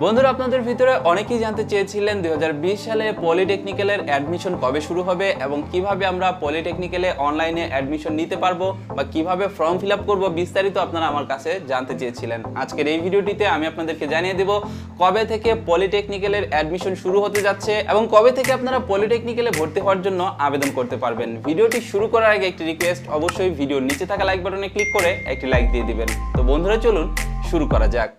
বন্ধুরা আপনাদের ভিতরে অনেকেই জানতে চেয়েছিলেন 2020 সালে পলিটেকনিক্যালের অ্যাডমিশন কবে শুরু হবে এবং কিভাবে আমরা পলিটেকনিক্যালে অনলাইনে অ্যাডমিশন নিতে পারবো বা কিভাবে ফর্ম ফিল আপ করবো, বিস্তারিত আপনারা আমার কাছে জানতে চেয়েছিলেন। আজকের এই ভিডিওটিতে আমি আপনাদেরকে জানিয়ে দেব কবে থেকে পলিটেকনিক্যালের অ্যাডমিশন শুরু হতে যাচ্ছে এবং কবে থেকে আপনারা পলিটেকনিক্যালে ভর্তি হওয়ার জন্য আবেদন করতে পারবেন। ভিডিওটি শুরু করার আগে একটি রিকোয়েস্ট, অবশ্যই ভিডিওর নিচে থাকা লাইক বাটনে ক্লিক করে একটি লাইক দিয়ে দিবেন। তো বন্ধুরা চলুন শুরু করা যাক।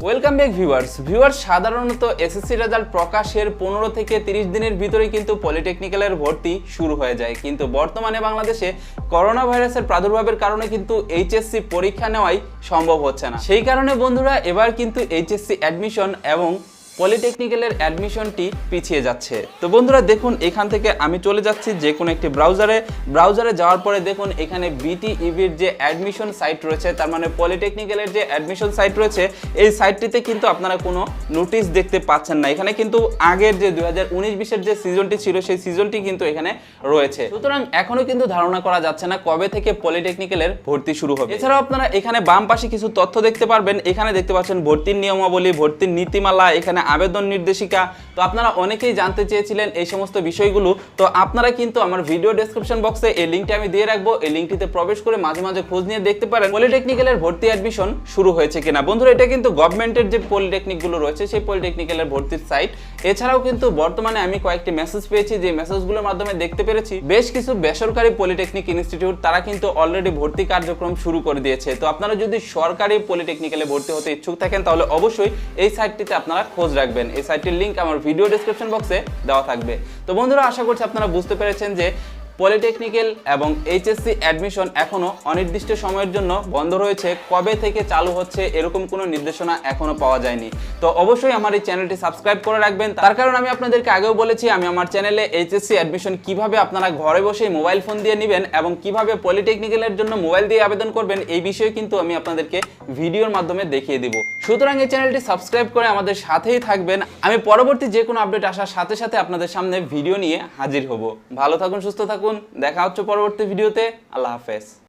ওয়েলকাম ব্যাক ভিউয়ার্স, সাধারণত এসএসসি রেজাল্ট প্রকাশের 15 থেকে 30 দিনের ভিতরে কিন্তু পলিটেকনিক্যালের ভর্তি শুরু হয়ে যায়, কিন্তু বর্তমানে বাংলাদেশে করোনা ভাইরাসের প্রাদুর্ভাবের কারণে কিন্তু এইচএসসি পরীক্ষা নেওয়াই সম্ভব হচ্ছে না। সেই কারণে বন্ধুরা এবার কিন্তু এইচএসসি অ্যাডমিশন এবং পলিটেকনিক্যালের অ্যাডমিশনটি পিছিয়ে যাচ্ছে। তো বন্ধুরা দেখুন, এখান থেকে আমি চলে যাচ্ছি যে কোনো একটি ব্রাউজারে যাওয়ার পরে দেখুন এখানে বিটিইবির যে অ্যাডমিশন সাইট রয়েছে, তার মানে পলিটেকনিক্যালের যে অ্যাডমিশন সাইট রয়েছে, এই সাইটটিতে কিন্তু আপনারা কোনো নোটিশ দেখতে পাচ্ছেন না। এখানে কিন্তু আগের যে 2019-20 যে সিজনটি ছিল সেই সিজনটি কিন্তু এখানে রয়েছে। সুতরাং এখনো কিন্তু ধারণা করা যাচ্ছে না কবে থেকে পলিটেকনিক্যালের ভর্তি শুরু হবে। এছাড়াও আপনারা এখানে বাম পাশে কিছু তথ্য দেখতে পারবেন। এখানে দেখতে পাচ্ছেন ভর্তির নিয়মাবলী, ভর্তির নীতিমালা, এখানে আবেদন নির্দেশিকা। তো আপনারা অনেকেই জানতে চেয়েছিলেন এই সমস্ত বিষয়গুলো। তো আপনারা কিন্তু আমার ভিডিও ডেসক্রিপশন বক্সে এই লিঙ্কটি আমি দিয়ে রাখবো, এই লিঙ্কটিতে প্রবেশ করে মাঝে মাঝে খোঁজ নিয়ে দেখতে পারেন পলিটেকনিক্যালের ভর্তি অ্যাডমিশন শুরু হয়েছে কিনা। বন্ধুরা এটা কিন্তু গভর্নমেন্টের যে পলিটেকনিকগুলো রয়েছে সেই পলিটেকনিক্যালের ভর্তির সাইট। এছাড়াও কিন্তু বর্তমানে আমি কয়েকটি মেসেজ পেয়েছি, যে মেসেজগুলোর মাধ্যমে দেখতে পেরেছি বেশ কিছু বেসরকারি পলিটেকনিক ইনস্টিটিউট তারা কিন্তু অলরেডি ভর্তি কার্যক্রম শুরু করে দিয়েছে। তো আপনারা যদি সরকারি পলিটেকনিক্যালে ভর্তি হতে ইচ্ছুক থাকেন তাহলে অবশ্যই এই সাইটটিতে আপনারা খোঁজ রাখবেন। এই সাইটের লিংক আমার ভিডিও ডেসক্রিপশন বক্সে দেওয়া থাকবে। তো বন্ধুরা আশা করছি আপনারা বুঝতে পেরেছেন যে পলিটেকনিক্যাল এবং এইচএসসি অ্যাডমিশন এখনো অনির্দিষ্ট সময়ের জন্য বন্ধ রয়েছে। কবে থেকে চালু হচ্ছে এরকম কোনো নির্দেশনা এখনো পাওয়া যায়নি। তো অবশ্যই আমার এই চ্যানেলটি সাবস্ক্রাইব করে রাখবেন। তার কারণ আমি আপনাদেরকে আগেও বলেছি, আমি আমার চ্যানেলে এইচএসসি অ্যাডমিশন কিভাবে আপনারা ঘরে বসেই মোবাইল ফোন দিয়ে নেবেন এবং কিভাবে পলিটেকনিক্যালের জন্য মোবাইল দিয়ে আবেদন করবেন, এই বিষয়ে কিন্তু আমি আপনাদেরকে ভিডিওর মাধ্যমে দেখিয়ে দিব। সুতরাং এই চ্যানেলটি সাবস্ক্রাইব করে আমাদের সাথেই থাকবেন। আমি পরবর্তী যে কোনো আপডেট আসার সাথে সাথে আপনাদের সামনে ভিডিও নিয়ে হাজির হব। ভালো থাকুন, সুস্থ থাকুন, দেখা হচ্ছে পরবর্তী ভিডিওতে। আল্লাহ হাফেজ।